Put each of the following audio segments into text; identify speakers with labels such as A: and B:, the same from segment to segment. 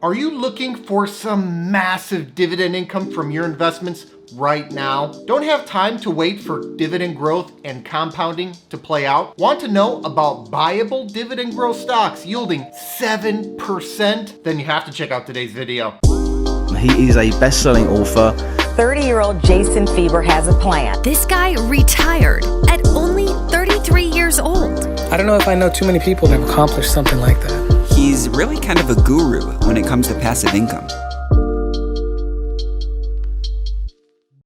A: Are you looking for some massive dividend income from your investments right now? Don't have time to wait for dividend growth and compounding to play out? Want to know about buyable dividend growth stocks yielding 7%? Then you have to check out today's video.
B: He is a best-selling author.
C: 30-year-old Jason Fieber has a plan.
D: This guy retired at only 33 years old.
E: I don't know if I know too many people that have accomplished something like that.
F: He's really kind of a guru when it comes to passive income.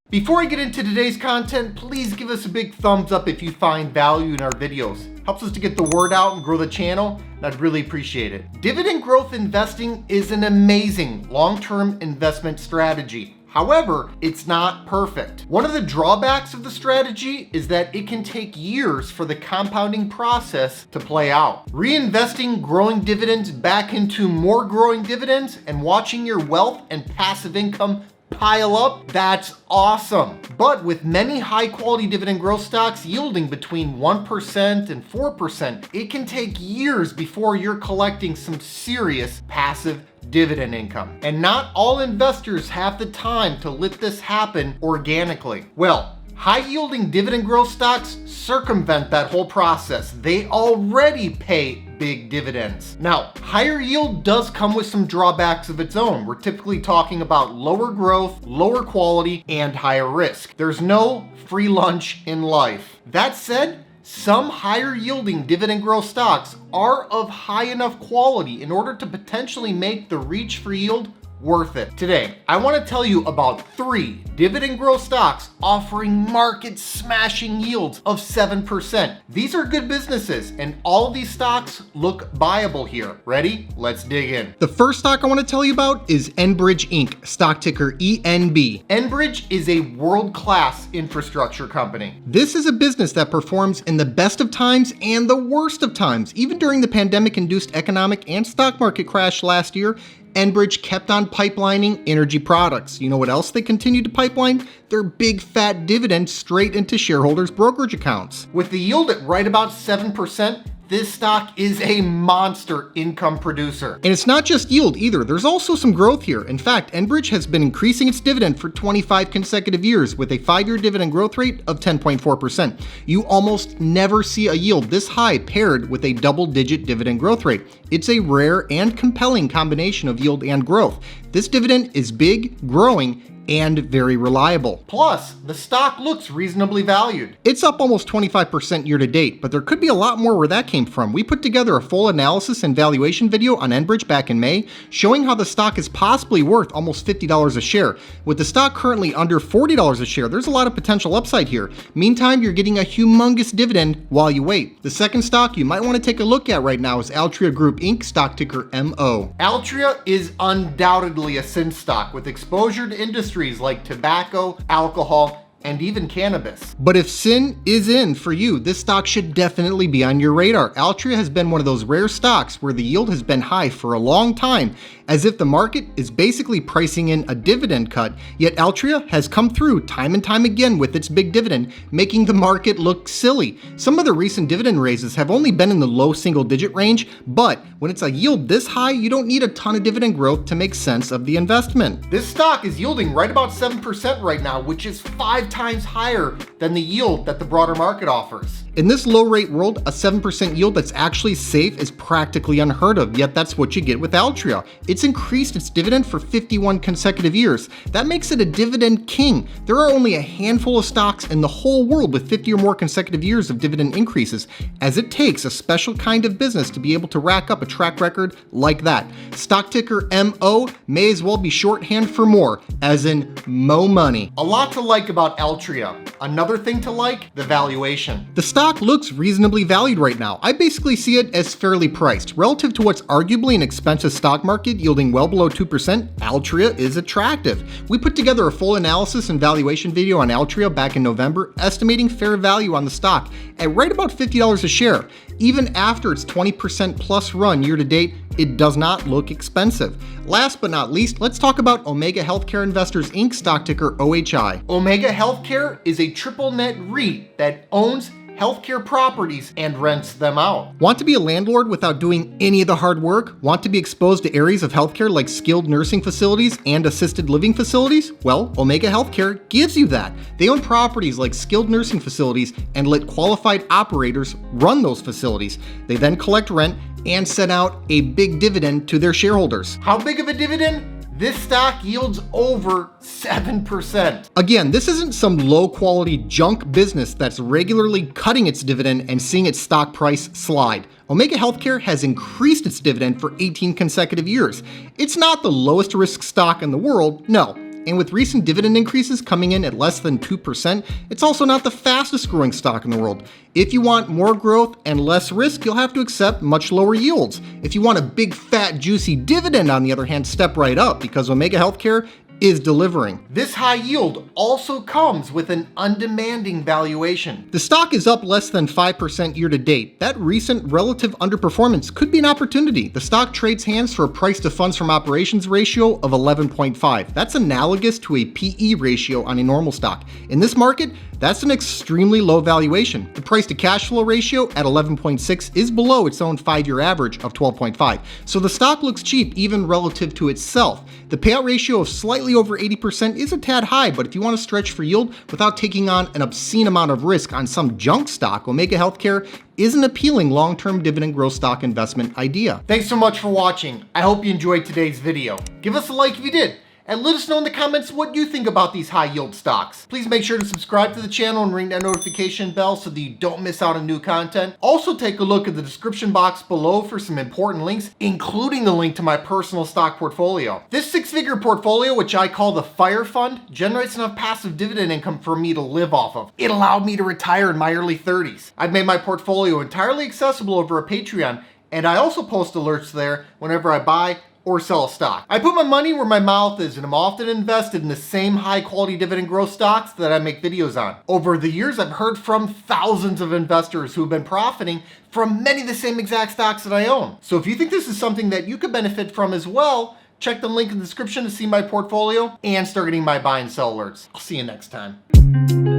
A: Before I get into today's content, please give us a big thumbs up if you find value in our videos. Helps us to get the word out and grow the channel, and I'd really appreciate it. Dividend growth investing is an amazing long-term investment strategy. However, it's not perfect. One of the drawbacks of the strategy is that it can take years for the compounding process to play out. Reinvesting growing dividends back into more growing dividends and watching your wealth and passive income pile up, that's awesome. But with many high quality dividend growth stocks yielding between 1% and 4%, it can take years before you're collecting some serious passive dividend income. And not all investors have the time to let this happen organically. Well, high yielding dividend growth stocks circumvent that whole process. They already pay big dividends. Now, higher yield does come with some drawbacks of its own. We're typically talking about lower growth, lower quality, and higher risk. There's no free lunch in life. That said, some higher yielding dividend growth stocks are of high enough quality in order to potentially make the reach for yield worth it. Today, I want to tell you about 3 dividend growth stocks offering market smashing yields of 7%. These are good businesses and all of these stocks look buyable here. Ready? Let's dig in. The first stock I want to tell you about is Enbridge Inc, stock ticker ENB. Enbridge is a world-class infrastructure company. This is a business that performs in the best of times and the worst of times. Even during the pandemic-induced economic and stock market crash last year, Enbridge kept on pipelining energy products. You know what else they continue to pipeline? Their big fat dividends straight into shareholders' brokerage accounts. With the yield at right about 7%, this stock is a monster income producer. And it's not just yield either. There's also some growth here. In fact, Enbridge has been increasing its dividend for 25 consecutive years with a 5-year dividend growth rate of 10.4%. You almost never see a yield this high paired with a double-digit dividend growth rate. It's a rare and compelling combination of yield and growth. This dividend is big, growing, and very reliable. Plus, the stock looks reasonably valued. It's up almost 25% year to date, but there could be a lot more where that came from. We put together a full analysis and valuation video on Enbridge back in May, showing how the stock is possibly worth almost $50 a share. With the stock currently under $40 a share, there's a lot of potential upside here. Meantime, you're getting a humongous dividend while you wait. The second stock you might want to take a look at right now is Altria Group Inc, stock ticker MO. Altria is undoubtedly a sin stock with exposure to industries like tobacco, alcohol, and even cannabis. But if sin is in for you, this stock should definitely be on your radar. Altria has been one of those rare stocks where the yield has been high for a long time, as if the market is basically pricing in a dividend cut, yet Altria has come through time and time again with its big dividend, making the market look silly. Some of the recent dividend raises have only been in the low single-digit range, but when it's a yield this high, you don't need a ton of dividend growth to make sense of the investment. This stock is yielding right about 7% right now, which is 5 times higher than the yield that the broader market offers. In this low rate world, a 7% yield that's actually safe is practically unheard of, yet that's what you get with Altria. It's increased its dividend for 51 consecutive years. That makes it a dividend king. There are only a handful of stocks in the whole world with 50 or more consecutive years of dividend increases, as it takes a special kind of business to be able to rack up a track record like that. Stock ticker MO may as well be shorthand for more, as in mo money. A lot to like about Altria. Another thing to like, the valuation. The stock looks reasonably valued right now. I basically see it as fairly priced. Relative to what's arguably an expensive stock market yielding well below 2%, Altria is attractive. We put together a full analysis and valuation video on Altria back in November, estimating fair value on the stock at right about $50 a share. Even after its 20% plus run year to date, it does not look expensive. Last but not least, let's talk about Omega Healthcare Investors Inc, stock ticker OHI. Omega Healthcare is a triple net REIT that owns healthcare properties and rents them out. Want to be a landlord without doing any of the hard work? Want to be exposed to areas of healthcare like skilled nursing facilities and assisted living facilities? Well, Omega Healthcare gives you that. They own properties like skilled nursing facilities and let qualified operators run those facilities. They then collect rent and send out a big dividend to their shareholders. How big of a dividend? This stock yields over 7%. Again, this isn't some low quality junk business that's regularly cutting its dividend and seeing its stock price slide. Omega Healthcare has increased its dividend for 18 consecutive years. It's not the lowest risk stock in the world, no. And with recent dividend increases coming in at less than 2%, it's also not the fastest growing stock in the world. If you want more growth and less risk, you'll have to accept much lower yields. If you want a big, fat, juicy dividend, on the other hand, step right up because Omega Healthcare is delivering. This high yield also comes with an undemanding valuation. The stock is up less than 5% year to date. That recent relative underperformance could be an opportunity. The stock trades hands for a price to funds from operations ratio of 11.5. That's analogous to a PE ratio on a normal stock. In this market, that's an extremely low valuation. The price to cash flow ratio at 11.6 is below its own 5-year average of 12.5. So the stock looks cheap even relative to itself. The payout ratio of slightly over 80% is a tad high, but if you want to stretch for yield without taking on an obscene amount of risk on some junk stock, Omega Healthcare is an appealing long-term dividend growth stock investment idea. Thanks so much for watching. I hope you enjoyed today's video. Give us a like if you did, and let us know in the comments what you think about these high yield stocks. Please make sure to subscribe to the channel and ring that notification bell so that you don't miss out on new content. Also take a look at the description box below for some important links, including the link to my personal stock portfolio. This 6-figure portfolio, which I call the Fire Fund, generates enough passive dividend income for me to live off of. It allowed me to retire in my early 30s. I've made my portfolio entirely accessible over a Patreon, and I also post alerts there whenever I buy or sell a stock. I put my money where my mouth is, and I'm often invested in the same high quality dividend growth stocks that I make videos on. Over the years, I've heard from thousands of investors who have been profiting from many of the same exact stocks that I own. So if you think this is something that you could benefit from as well, check the link in the description to see my portfolio and start getting my buy and sell alerts. I'll see you next time.